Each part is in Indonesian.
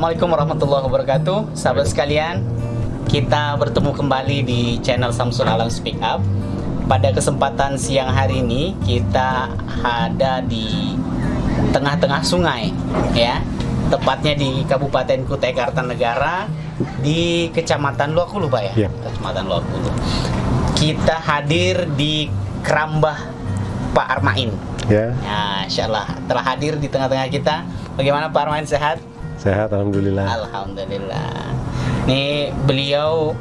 Assalamualaikum warahmatullahi wabarakatuh. Sahabat sekalian, kita bertemu kembali di channel Samsul Alam Speak Up. Pada kesempatan siang hari ini kita ada di tengah-tengah sungai, ya, tepatnya di Kabupaten Kutai Kartanegara, di Kecamatan Luakulu, Pak, ya? Kecamatan Luakulu. Kita hadir di Kerambah Pak Armain. Ya, insyaallah telah hadir di tengah-tengah kita. Bagaimana Pak Armain, sehat? Sehat, alhamdulillah. Alhamdulillah. Nih beliau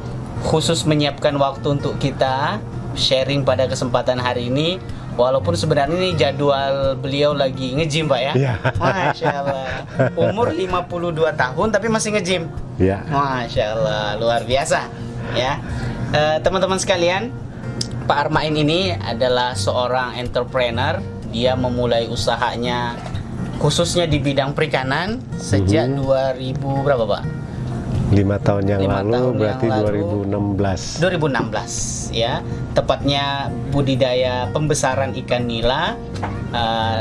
khusus menyiapkan waktu untuk kita sharing pada kesempatan hari ini. Walaupun sebenarnya ini jadwal beliau lagi nge-gym, Pak, ya? Iya. Masya Allah. Umur 52 tahun tapi masih nge-gym. Iya. Masya Allah, luar biasa. Ya, teman-teman sekalian, Pak Armain ini adalah seorang entrepreneur. Dia memulai usahanya khususnya di bidang perikanan sejak 2000 berapa, Pak? 5 tahun yang 5 lalu, tahun berarti yang lalu, 2016. 2016, ya, tepatnya budidaya pembesaran ikan nila.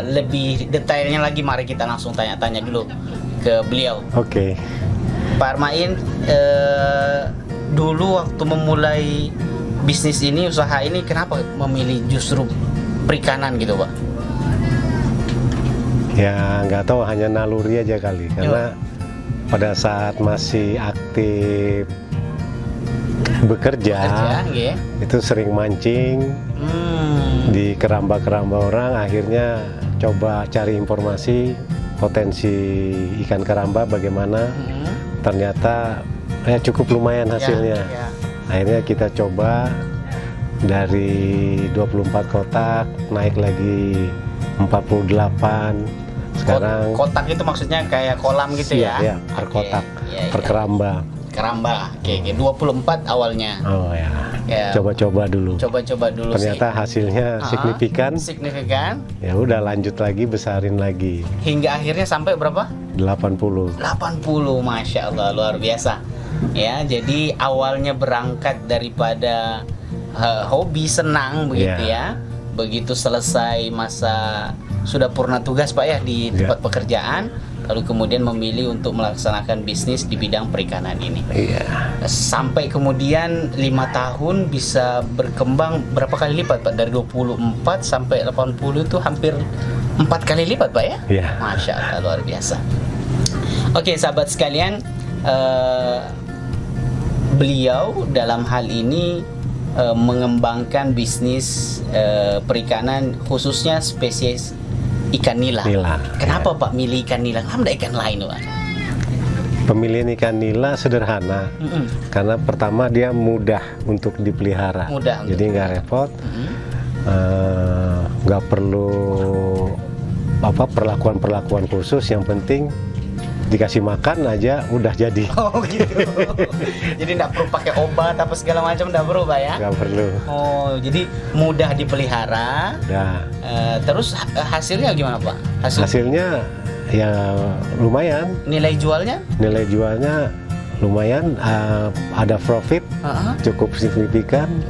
Lebih detailnya lagi mari kita langsung tanya-tanya dulu ke beliau. Oke. Pak Armain, dulu waktu memulai bisnis ini, usaha ini, kenapa memilih justru perikanan gitu, Pak? Ya nggak tahu, hanya naluri aja kali, karena pada saat masih aktif bekerja Okay. itu sering mancing di keramba-keramba orang. Akhirnya coba cari informasi potensi ikan keramba bagaimana. Ternyata ya cukup lumayan hasilnya. Akhirnya kita coba dari 24 kotak naik lagi 48. Sekarang kotak itu maksudnya kayak kolam gitu, ya? Ya, per kotak, per keramba. Keramba, oke. 24 awalnya. Oh ya. Coba-coba dulu. Coba-coba dulu. Ternyata hasilnya signifikan. Signifikan. Ya udah, lanjut lagi, besarin lagi. Hingga akhirnya sampai berapa? 80. 80, Masya Allah, luar biasa. Ya, jadi awalnya berangkat daripada hobi, senang begitu, ya. Begitu selesai masa sudah purna tugas, Pak, ya, di tempat pekerjaan, lalu kemudian memilih untuk melaksanakan bisnis di bidang perikanan ini. Sampai kemudian 5 tahun bisa berkembang berapa kali lipat, Pak? Dari 24 sampai 80 itu hampir 4 kali lipat, Pak, ya? Masya Allah, luar biasa. Oke, sahabat sekalian, beliau dalam hal ini mengembangkan bisnis perikanan khususnya spesies ikan nila. Kenapa Pak milih ikan nila? Kenapa ikan lain, Pak? Pemilihan ikan nila sederhana, karena pertama dia mudah untuk dipelihara, jadi nggak repot, nggak perlu perlakuan khusus. Yang penting dikasih makan aja udah jadi. Oh gitu. Jadi nggak perlu pakai obat apa segala macam, nggak perlu, Pak, ya? Nggak perlu. Oh, jadi mudah dipelihara. Terus hasilnya gimana, Pak? Hasilnya ya lumayan. Nilai jualnya? Nilai jualnya lumayan, ada profit cukup signifikan.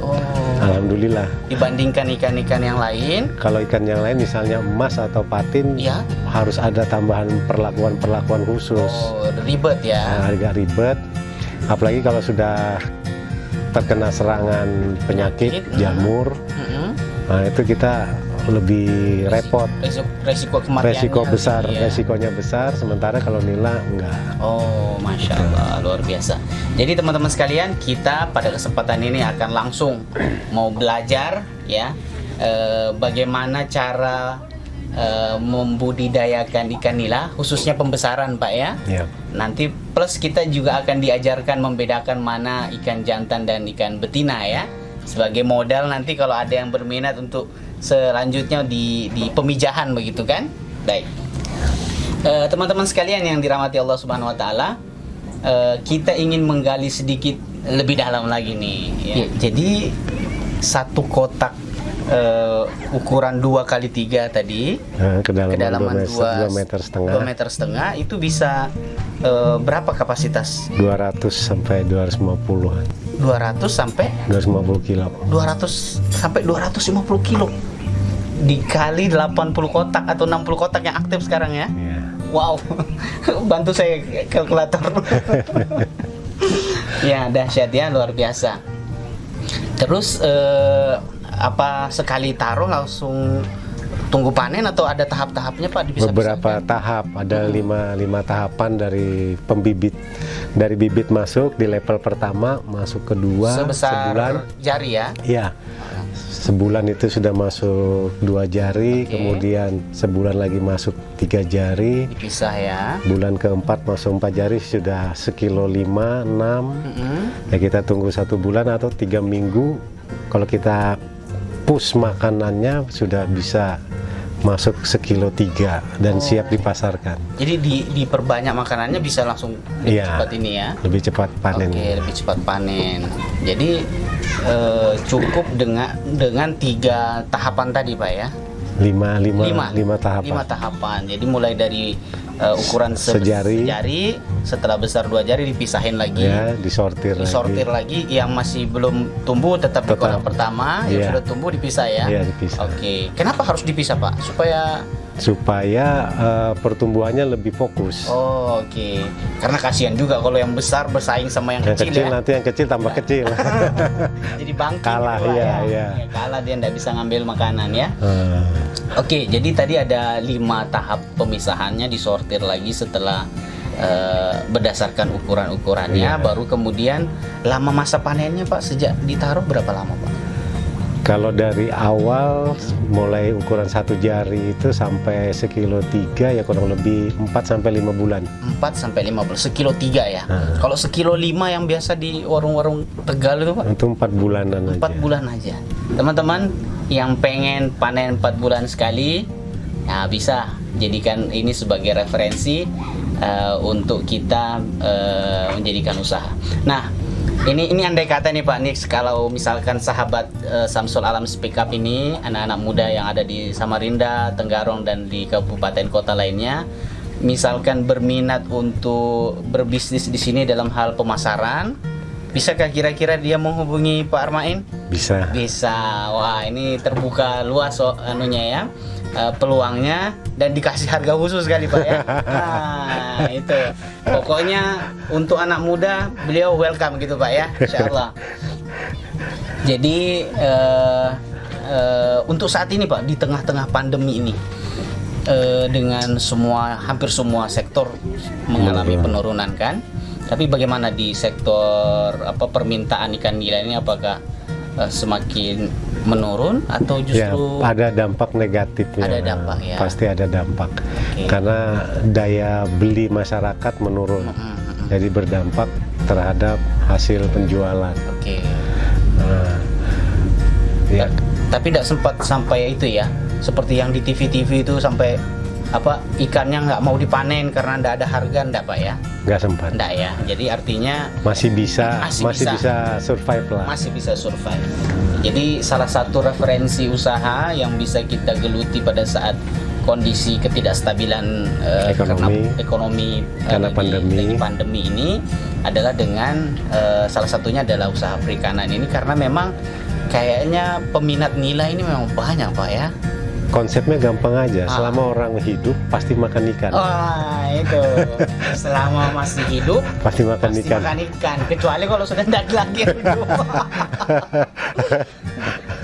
Alhamdulillah. Dibandingkan ikan-ikan yang lain? Kalau ikan yang lain misalnya emas atau patin, harus ada tambahan perlakuan khusus. Ribet, ya? Agak ribet. Apalagi kalau sudah terkena serangan penyakit, jamur, nah itu kita lebih repot. Resiko kematiannya. Resiko besar, resikonya besar. Sementara kalau nila enggak. Oh, Masya Allah, luar biasa. Jadi teman-teman sekalian, kita pada kesempatan ini akan langsung mau belajar, ya, bagaimana cara membudidayakan ikan nila, khususnya pembesaran, Pak, ya. Nanti plus kita juga akan diajarkan membedakan mana ikan jantan dan ikan betina, ya. Sebagai modal nanti kalau ada yang berminat untuk selanjutnya di pemijahan, begitu kan? Baik. Teman-teman sekalian yang dirahmati Allah Subhanahu wa taala, kita ingin menggali sedikit lebih dalam lagi nih, ya. Jadi satu kotak ukuran 2x3 tadi, kedalaman 2,5 meter itu bisa berapa kapasitas? 200 sampai 250-an. 200 sampai 250 kilo. 200 sampai 250 kilo dikali 80 kotak atau 60 kotak yang aktif sekarang, ya. Wow, bantu saya kalkulator. Ya, dahsyat ya, luar biasa. Terus apa sekali taruh langsung tunggu panen atau ada tahap-tahapnya Pak? Beberapa tahap, ada lima tahapan dari pembibit, dari bibit masuk di level pertama, masuk kedua sebesar sebulan jari ya? Iya, sebulan itu sudah masuk 2 jari, kemudian sebulan lagi masuk 3 jari, dipisah ya. Bulan keempat masuk 4 jari sudah 1,5 kilo 6. Ya kita tunggu 1 bulan atau 3 minggu. Kalau kita push makanannya sudah bisa masuk 1,3 kilo dan siap dipasarkan. Jadi diperbanyak makanannya bisa langsung lebih cepat ini ya? Lebih cepat panen. Oke, lebih cepat panen. Jadi cukup dengan 3 tahapan tadi Pak ya? 5 tahapan. 5 tahapan. Jadi mulai dari ukuran sejari, setelah besar 2 jari dipisahin lagi. Ya, disortir lagi. Yang masih belum tumbuh tetap di kolam pertama, yang sudah tumbuh dipisah ya. Iya, dipisah. Oke. Kenapa harus dipisah Pak? Supaya pertumbuhannya lebih fokus. Oh, oke. Karena kasihan juga kalau yang besar bersaing sama yang kecil ya. Nanti yang kecil tambah kecil. Jadi bangkit kalah gitu ya. Ya, kalah, dia nggak bisa ngambil makanan ya. Oke, jadi tadi ada 5 tahap pemisahannya, disortir lagi setelah berdasarkan ukuran-ukurannya. Baru kemudian lama masa panennya Pak, sejak ditaruh berapa lama Pak? Kalau dari awal mulai ukuran 1 jari itu sampai 1,3 kilo ya kurang lebih 4-5 bulan. 4-5 bulan, 1,3 kilo ya. Kalau 1,5 kilo yang biasa di warung-warung Tegal itu Pak? Itu 4 bulanan 4 bulan aja. Teman-teman yang pengen panen 4 bulan sekali, nah bisa jadikan ini sebagai referensi untuk kita menjadikan usaha. Nah, ini andai kata nih Pak Nix, kalau misalkan sahabat Samsul Alam Speak Up ini, anak-anak muda yang ada di Samarinda, Tenggarong, dan di kabupaten kota lainnya, misalkan berminat untuk berbisnis di sini dalam hal pemasaran, bisakah kira-kira dia menghubungi Pak Armain? Bisa. Wah, ini terbuka luas anunya ya, peluangnya, dan dikasih harga khusus kali Pak ya. Nah, itu. Pokoknya untuk anak muda beliau welcome gitu Pak ya, insyaallah. Jadi untuk saat ini Pak, di tengah-tengah pandemi ini, dengan hampir semua sektor mengalami penurunan kan. Tapi bagaimana di sektor permintaan ikan nila ini, apakah semakin menurun atau justru ada dampak negatifnya? Ada dampak ya. Pasti ada dampak. Karena daya beli masyarakat menurun. Jadi berdampak terhadap hasil penjualan. Tapi tidak sempat sampai itu ya, seperti yang di TV-TV itu sampai ikannya nggak mau dipanen karena nggak ada harga, nggak Pak ya? Nggak sempat. Nggak ya. Jadi artinya masih bisa survive lah. Masih bisa survive. Jadi salah satu referensi usaha yang bisa kita geluti pada saat kondisi ketidakstabilan ekonomi karena pandemi ini adalah dengan salah satunya adalah usaha perikanan ini, karena memang kayaknya peminat nila ini memang banyak Pak ya. Konsepnya gampang aja, selama orang hidup pasti makan ikan. Itu selama masih hidup pasti makan ikan. Kecuali kalau sudah tidak lagi hidup.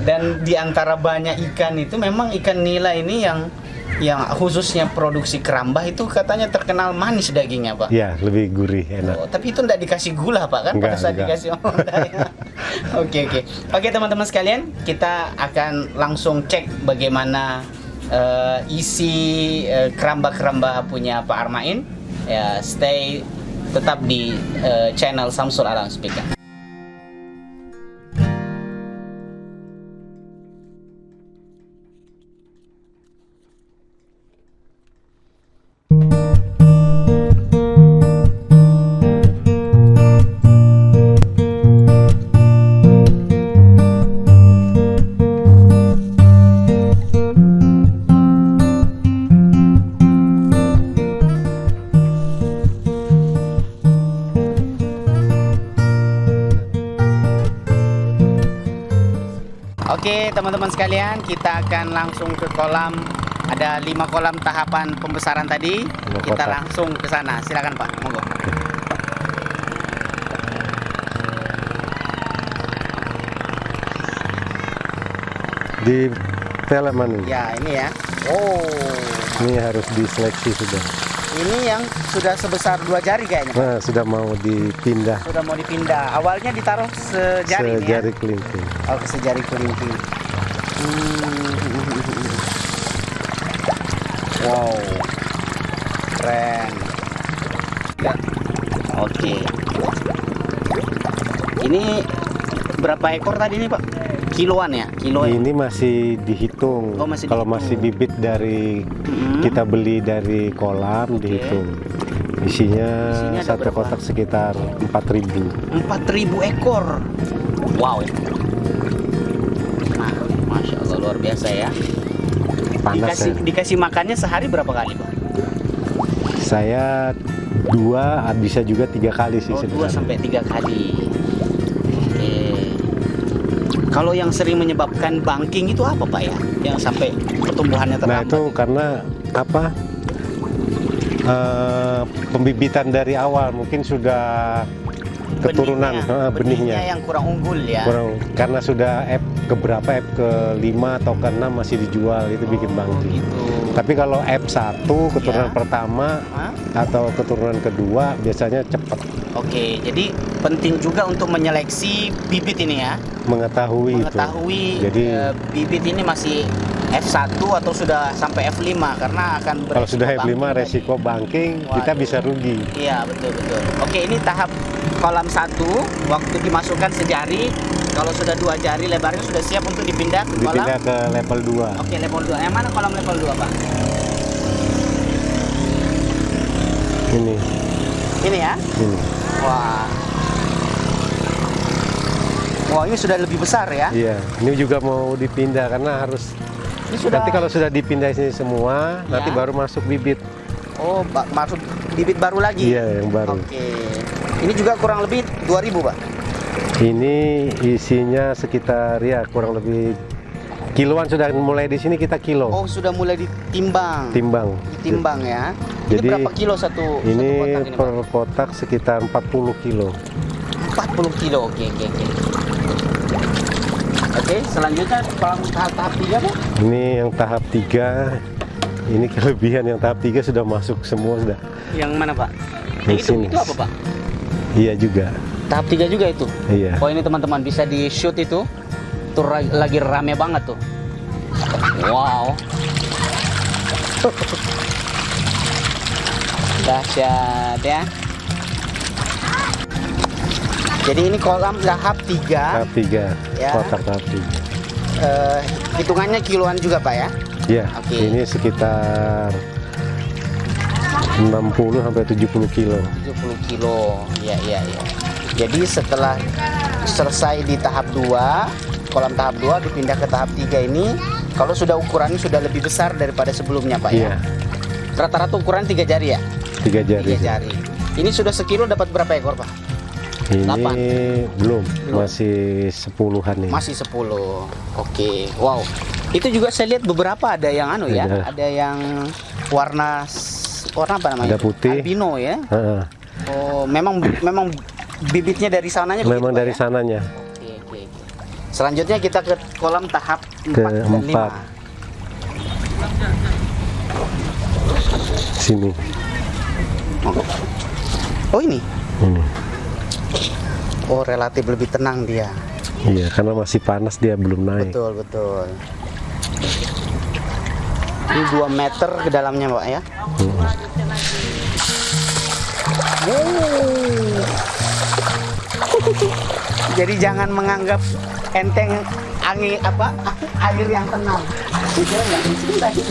Dan di antara banyak ikan itu memang ikan nila ini yang khususnya produksi kerambah itu katanya terkenal manis dagingnya Pak. Iya, lebih gurih, enak. Tapi itu tidak dikasih gula Pak kan? Pada saat dikasih Oke teman-teman sekalian, kita akan langsung cek bagaimana isi kerambah-kerambah punya Pak Armain. Ya, stay tetap di channel Samsul Alam Speak Up. Oke teman-teman sekalian, kita akan langsung ke kolam Ada 5 kolam tahapan pembesaran tadi. Kita kotak. langsung ke sana. Silakan Pak, monggo. Di film ini. Ya, ini ya. Oh, Ini harus diseleksi sudah. ini yang sudah sebesar 2 jari kayaknya, Pak. Nah, sudah mau dipindah. Sudah mau dipindah. Awalnya ditaruh sejari ini ya. Sejari kelingking. Oh, ke sejari kelingking. Wow, keren. Ya. Oke. Ini berapa ekor tadi nih Pak? Kiloan ya? Kilo ya? Ini masih dihitung. Oh, masih Kalau dihitung. masih bibit dari kita beli dari kolam dihitung. Isinya Isinya ada satu berapa? kotak sekitar 4.000. 4.000 ekor. Wow. Nah, Masya Allah luar biasa ya. Panas ya. Dikasih makannya sehari berapa kali Pak? Saya 2, bisa juga 3 kali sih Oh, 2 sebenarnya. sampai 3 kali. Oke. Kalau yang sering menyebabkan banking itu apa Pak ya? Yang sampai pertumbuhannya Nah terlambat. itu karena apa? Pembibitan dari awal mungkin sudah keturunan benihnya. yang kurang unggul ya. Karena sudah F keberapa, F ke-5 atau ke-6 masih dijual, itu bikin banking. Gitu. Tapi kalau F1 keturunan Ya. pertama Hah? atau keturunan kedua biasanya cepat Oke, jadi penting juga untuk menyeleksi bibit ini ya. mengetahui itu. Jadi Bibit ini masih F1 atau sudah sampai F5 karena akan kalau sudah beresiko F5 banking resiko tadi. banking kita Waduh. bisa rugi. Iya, betul. Oke, ini tahap kolam 1 waktu dimasukkan sejari. Kalau sudah 2 jari lebarnya sudah siap untuk dipindah ke kolam. Dipindah ke level 2. Oke, level 2. Yang mana kolam level 2, Pak? Ini. Ini ya. Ini. Wah. Wah, ini sudah lebih besar ya. Iya, ini juga mau dipindah karena harus Ini sudah. nanti kalau sudah dipindah sini semua, nanti Ya. baru masuk bibit. Oh, masuk bibit baru lagi. Iya, yang baru. Oke. Ini juga kurang lebih 2.000, Pak. Ini isinya sekitar ya kurang lebih kiloan, sudah mulai di sini kita kilo. Oh, sudah mulai ditimbang. Timbang. Ditimbang ya. Jadi, ini berapa kilo satu Ini kotak ini, per Pak? kotak sekitar 40 kilo. 40 kilo. Oke. Oke, selanjutnya kolam tahap 3, Pak. Ini yang tahap 3. Ini kelebihan yang tahap 3 sudah masuk semua sudah. Yang mana, Pak? Yang Itu sini. apa, Pak? Iya juga. Tahap 3 juga itu. Iya. Oh, ini teman-teman bisa di shoot itu. Tuh lagi rame banget tuh. Wow. Dahsyat ya. Jadi ini kolam tahap 3. Tahap 3. Ya. Kotak tahap 3. Hitungannya kiloan juga, Pak ya. Iya. Oke. Ini sekitar 60 sampai 70 kilo. 70 kilo. Iya. Jadi setelah selesai di tahap 2, kolam tahap 2 dipindah ke tahap 3 ini, kalau sudah ukurannya sudah lebih besar daripada sebelumnya, Pak Iya. ya. Rata-rata ukuran 3 jari ya? 3 jari. 3 jari. Ini sudah sekilo dapat berapa ekor, Pak? Ini 8. belum, masih 10-an nih. Masih 10. Oke. Wow. Itu juga saya lihat beberapa ada yang anu ya, Ada. ada yang warna apa namanya? Ada putih. Albino ya. Heeh. Oh, memang bibitnya dari sananya Memang begitu, Pak, dari ya? sananya. Oke. Selanjutnya kita ke kolam tahap 4 dan 5. Keempat. Sini. Oh, ini. Ini. Oh, relatif lebih tenang dia. Iya, karena masih panas dia belum naik. Betul. Ini 2 meter ke dalamnya, Pak ya. Jadi jangan menganggap enteng air yang tenang. Dikira nggak kencing tadi.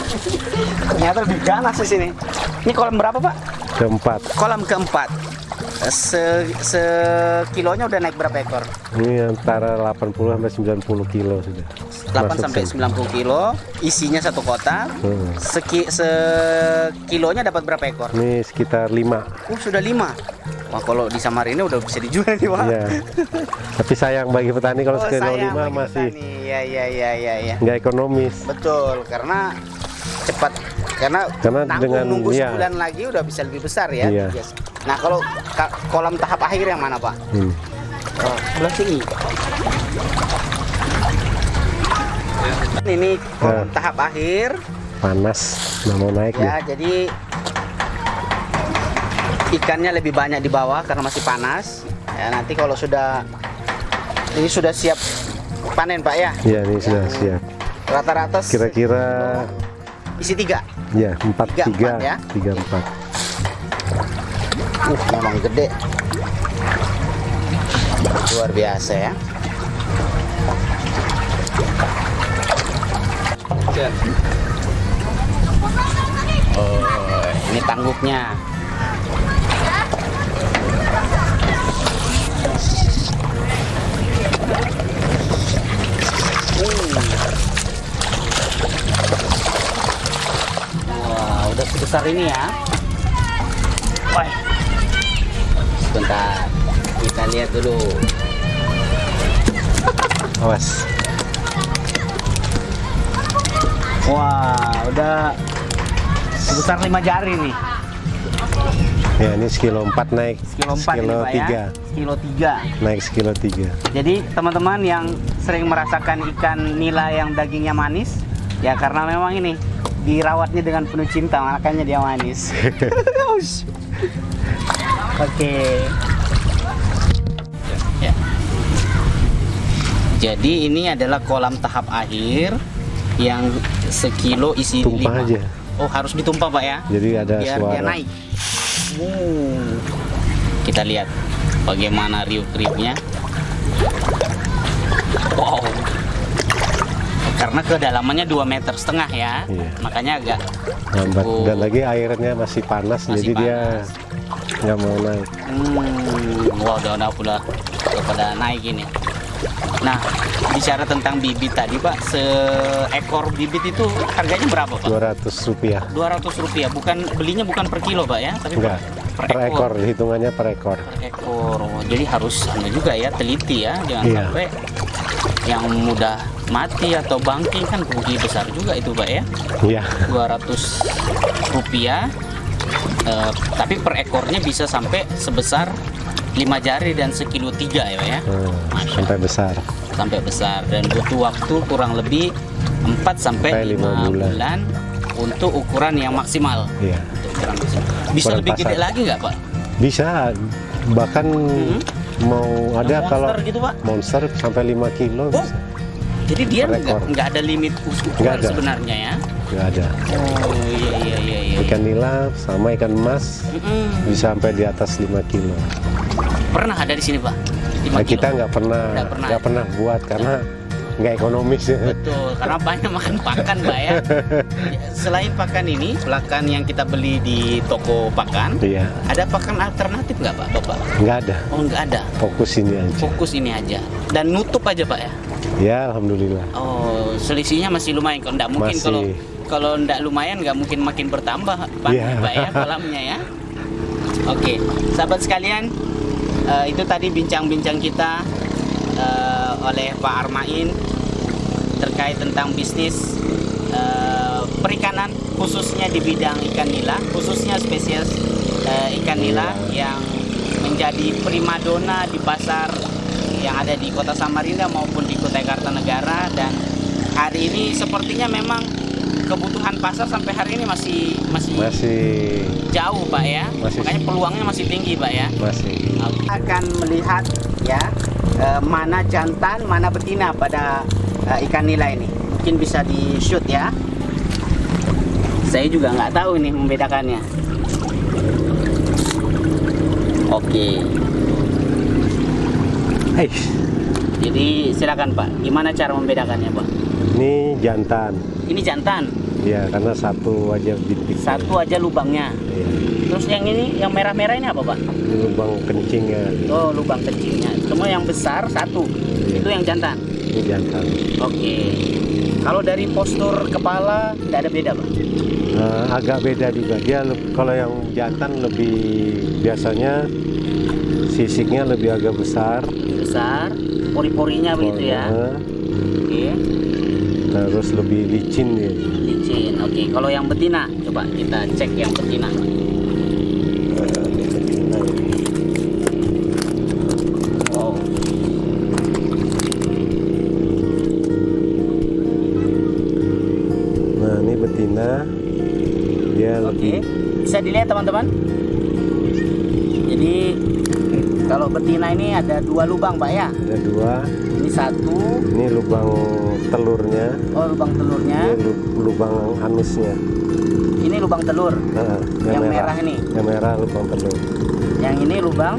Ternyata lebih ganas di sini. Ini kolam berapa, Pak? Keempat. Kolam keempat. Sekilonya udah naik berapa ekor? Ini antara 80 sampai 90 kilo sudah. 8 Masuk sampai sini. 90 kilo, isinya satu kotak. Sekilonya dapat berapa ekor? Ini sekitar 5. Sudah 5. Wah, kalau di Samarinda udah bisa dijual nih, Pak. Iya. Tapi sayang bagi petani kalau sekilo sayang 5 bagi masih petani. Iya. nggak ekonomis. Betul, karena cepat karena tanggung dengan nunggu sebulan lagi udah bisa lebih besar ya. Iya. Nah kalau kolam tahap akhir yang mana Pak? Oh, sebelah sini. Ini kolam tahap akhir. Panas, nggak mau naik ya. Jadi ikannya lebih banyak di bawah karena masih panas. Ya nanti kalau ini sudah siap panen Pak ya? Iya, ini sudah siap. Rata-rata kira-kira isi 3. Ya, 4 ya. 3 4. Memang gede. Luar biasa ya. Oh, ini tangguknya. Wah, udah sebesar ini ya. Wah. Sebentar, kita lihat dulu. Awas. Wah, udah sebesar 5 jari nih. Ya, ini sekilo 4 naik. Sekilo 4 sekilo ini, Pak, 3. ya? Sekilo 3. Naik sekilo 3. Jadi teman-teman yang sering merasakan ikan nila yang dagingnya manis, ya karena memang ini dirawatnya dengan penuh cinta, makanya dia manis. Oke. Ya. Jadi ini adalah kolam tahap akhir yang sekilo isi Tumpah 5. aja. Oh, harus ditumpah Pak ya? Jadi ada biar suara. dia naik. Kita lihat bagaimana riuh-riuhnya. Wow. Karena kedalamannya 2,5 meter ya. Iya. Makanya agak Lambat. Dan lagi airnya masih panas, Masih jadi panas. dia nggak mau naik. Wah, udah pula pada naik ini. Nah, bicara tentang bibit tadi Pak, seekor bibit itu harganya berapa Pak? Rp200. Rp200, belinya bukan per kilo Pak ya, tapi Enggak, per ekor, hitungannya per ekor. Per ekor. Oh, jadi harus juga ya, teliti ya, jangan Iya. sampai yang mudah mati atau bangking, kan rugi besar juga itu Pak ya. Iya. Rp200, tapi per ekornya bisa sampai sebesar 5 jari dan sekilo 3 ya Pak ya. Sampai besar. Sampai besar, dan butuh waktu kurang lebih 4 sampai 5 bulan untuk ukuran yang maksimal. Iya. Ukuran maksimal. Bisa Ukuran lebih pasar. gede lagi nggak Pak? Bisa, bahkan mau ada Monster kalau gitu, Pak? monster sampai 5 kilo. Oh, jadi dia Per ekor. nggak ada limit Nggak ukuran ada. sebenarnya ya? Nggak ada. Oh iya. Ikan nila sama ikan emas bisa sampai di atas 5 kilo. Pernah ada di sini Pak? 5 Nah, kilo? kita nggak pernah buat karena nggak ekonomis. Betul, karena banyak makan pakan Pak ya. Selain pakan ini, pakan yang kita beli di toko pakan, Iya. ada pakan alternatif nggak Pak, Bapak? Nggak ada. Oh, nggak ada. Fokus ini aja. Fokus ini aja. Dan nutup aja Pak ya? Ya, alhamdulillah. Oh, selisihnya masih lumayan. Kalau nggak mungkin Masih. kalau nggak lumayan nggak mungkin makin bertambah Pak, Iya. Pak ya kolamnya ya. Oke, sahabat sekalian, itu tadi bincang-bincang kita oleh Pak Armain terkait tentang bisnis perikanan, khususnya di bidang ikan nila, khususnya spesies ikan nila yang menjadi primadona di pasar yang ada di Kota Samarinda maupun di Kutai Kartanegara. Dan hari ini sepertinya memang kebutuhan pasar sampai hari ini masih jauh Pak ya. Makanya peluangnya masih tinggi Pak ya. Masih. Akan melihat ya mana jantan, mana betina pada ikan nila ini. Mungkin bisa di shoot ya. Saya juga nggak tahu nih membedakannya. Oke. Hai. Jadi silakan Pak, gimana cara membedakannya Pak? Ini jantan. Ini jantan. Ya, karena satu aja bintik. Satu aja lubangnya. Iya. Terus yang ini, yang merah-merah ini apa Pak? Ini lubang kencingnya. Oh, lubang kecilnya. Semua yang besar satu. Iya. Itu yang jantan. Ini jantan. Oke. Kalau dari postur kepala tidak ada beda Pak? Agak beda juga. Dia kalau yang jantan lebih biasanya sisiknya lebih agak besar. Besar, pori-porinya begitu ya. Oke. Terus lebih licin ya. Licin. Oke. Kalau yang betina, coba kita cek yang betina. Wow. Nah, ini betina. Dia lebih. Bisa dilihat teman-teman. Jadi kalau betina ini ada 2 lubang Pak ya? Ada 2. Ini 1. Ini lubang telurnya. Oh, lubang telurnya. Ini lubang anusnya. Ini lubang telur. Yang merah ini. Yang merah lubang telur. Yang ini lubang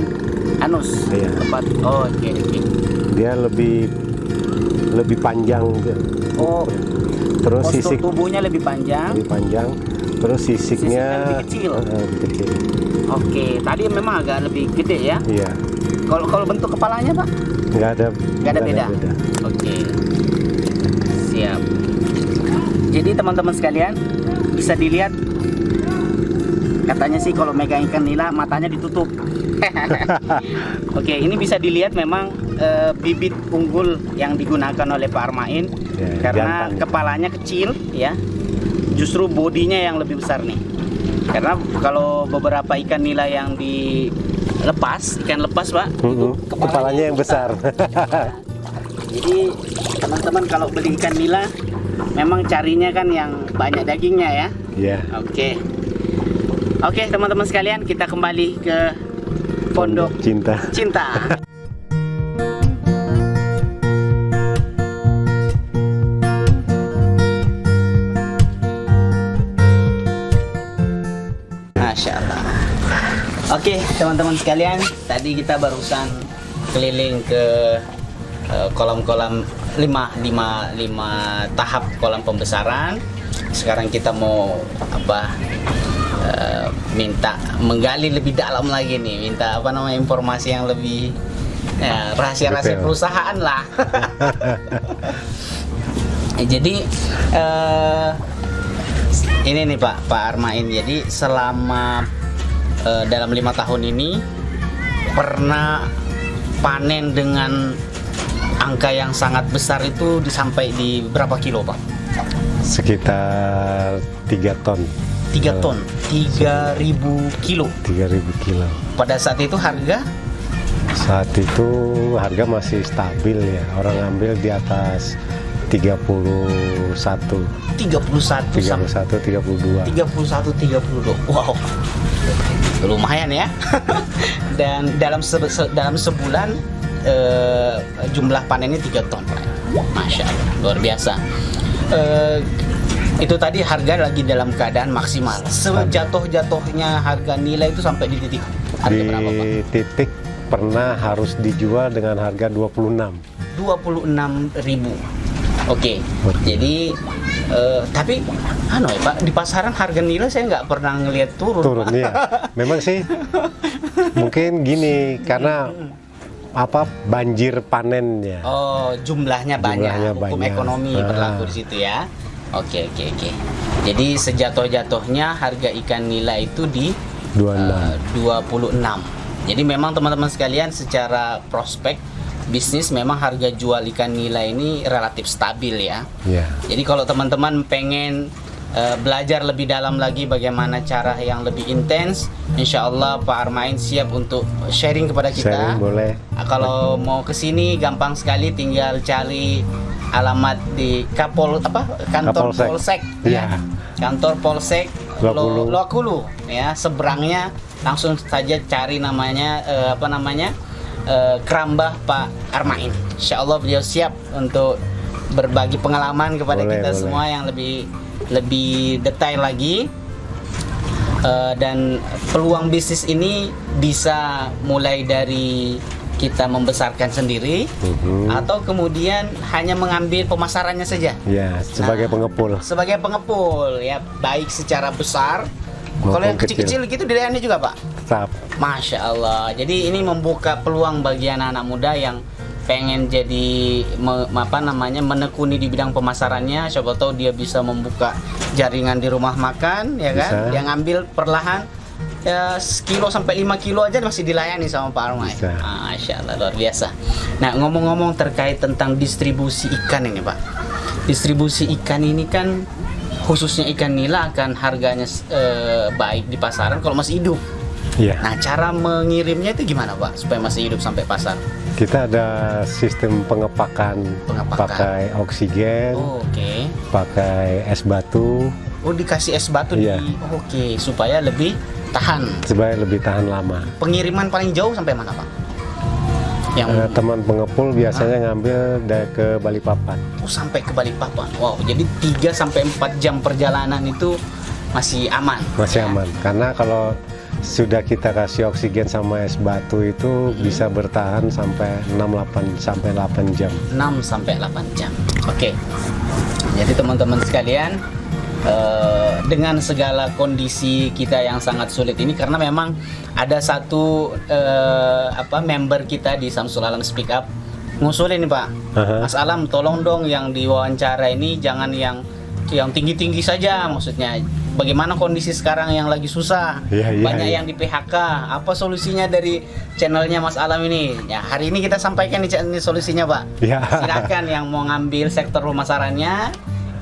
anus. Iya. Tempat. Oh, oke. Dia lebih panjang. Oh. Terus Postur sisik tubuhnya lebih panjang. lebih panjang. Terus sisiknya lebih kecil. Lebih kecil. Oke, tadi memang agak lebih gede ya. Iya. Kalau bentuk kepalanya Pak? Nggak ada beda. Oke. Siap. Jadi teman-teman sekalian bisa dilihat, katanya sih kalau megang ikan nila matanya ditutup. Oke, ini bisa dilihat memang bibit unggul yang digunakan oleh Pak Armain Ya, karena jantan. kepalanya kecil ya. Justru bodinya yang lebih besar nih. Karena kalau beberapa ikan nila yang dilepas, ikan lepas Pak, itu kepalanya yang besar. Jadi teman-teman kalau beli ikan nila memang carinya kan yang banyak dagingnya ya. Iya. Oke. Oke teman-teman sekalian, kita kembali ke Pondok Cinta. Cinta. Masya Allah. Oke teman-teman sekalian, tadi kita barusan keliling ke kolam-kolam 5 tahap kolam pembesaran. Sekarang kita mau minta menggali lebih dalam lagi nih, minta informasi yang lebih rahasia-rahasia perusahaan lah. Jadi ini nih Pak Armain, jadi selama dalam 5 tahun ini pernah panen dengan angka yang sangat besar itu sampai di berapa kilo Pak? Sekitar 3 ton. 3 ton, 3.000 kilo. 3.000 kilo. Pada saat itu harga? Saat itu harga masih stabil ya. Orang ambil di atas 31. 31 sampai 32. 32. Wow. Lumayan ya. Dan dalam sebulan jumlah panennya 3 ton. Masya Allah, luar biasa. Itu tadi harga lagi dalam keadaan maksimal. Sejatuh-jatuhnya harga nilai itu sampai di titik harga berapa Pak? Di titik pernah harus dijual dengan harga 26. 26.000. Oke. Jadi tapi ya Pak, di pasaran harga nilai saya nggak pernah ngelihat turun Pak. Ya. Memang sih mungkin gini karena banjir panennya. Oh, jumlahnya banyak. Hukum banyak. ekonomi berlaku di situ ya. Oke. Jadi sejatuh-jatuhnya harga ikan nila itu di 26. Jadi memang teman-teman sekalian secara prospek bisnis memang harga jual ikan nila ini relatif stabil ya. Yeah. Jadi kalau teman-teman pengen belajar lebih dalam lagi bagaimana cara yang lebih intens, insya Allah Pak Armain siap untuk sharing kepada kita. Sharing boleh. Kalau mau kesini gampang sekali, tinggal cari alamat di kantor Polsek ya. Kantor Polsek Loakulu ya, seberangnya langsung saja cari namanya Kerambah Pak Armain. Insya Allah beliau siap untuk berbagi pengalaman kepada kita semua yang lebih detail lagi. Dan peluang bisnis ini bisa mulai dari kita membesarkan sendiri atau kemudian hanya mengambil pemasarannya saja. Ya, sebagai pengepul. Sebagai pengepul ya, baik secara besar. Kalau yang kecil-kecil gitu dilayani juga Pak. Tetap. Masya Allah. Jadi ini membuka peluang bagi anak-anak muda yang pengen jadi menekuni di bidang pemasarannya. Siapa tahu dia bisa membuka jaringan di rumah makan ya kan. Bisa. Dia ngambil perlahan ya, sekilo sampai 5 kilo aja masih dilayani sama Pak Armain. Masya Allah, luar biasa. Nah, ngomong-ngomong terkait tentang distribusi ikan ini Pak. Distribusi ikan ini kan khususnya ikan nila akan harganya baik di pasaran kalau masih hidup. Iya. Nah, cara mengirimnya itu gimana Pak supaya masih hidup sampai pasar? Kita ada sistem pengepakan. Pakai oksigen, Oke. pakai es batu, Oh, dikasih es batu Iya. Oke, supaya lebih tahan. supaya lebih tahan lama. Pengiriman paling jauh sampai mana Pak? Teman pengepul biasanya ngambil dari ke Balikpapan. Sampai ke Balikpapan. Wow, jadi 3 sampai 4 jam perjalanan itu masih aman. Masih aman, karena kalau sudah kita kasih oksigen sama es batu itu bisa bertahan sampai 8 jam. 6 sampai 8 jam. Oke. Jadi teman-teman sekalian, dengan segala kondisi kita yang sangat sulit ini, karena memang ada satu member kita di Samsul Alam Speak Up ngusulin nih Pak, Mas Alam tolong dong yang diwawancara ini jangan yang tinggi-tinggi saja, maksudnya bagaimana kondisi sekarang yang lagi susah, banyak yang di PHK, apa solusinya dari channelnya Mas Alam ini? Ya, hari ini kita sampaikan ini solusinya Pak. Silakan yang mau ngambil sektor pemasarannya,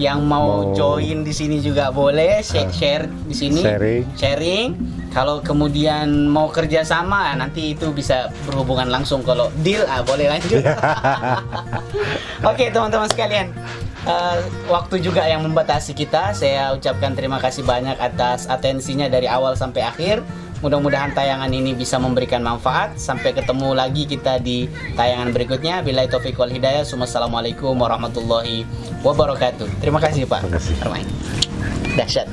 yang mau join di sini juga boleh, share di sini, sharing. Kalau kemudian mau kerja sama, nanti itu bisa berhubungan langsung. Kalau deal, boleh lanjut. Oke, teman-teman sekalian, waktu juga yang membatasi kita. Saya ucapkan terima kasih banyak atas atensinya dari awal sampai akhir. Mudah-mudahan tayangan ini bisa memberikan manfaat. Sampai ketemu lagi kita di tayangan berikutnya. Billahi taufiq wal hidayah. Assalamualaikum warahmatullahi wabarakatuh. Terima kasih Pak. Terima kasih. Dahsyat.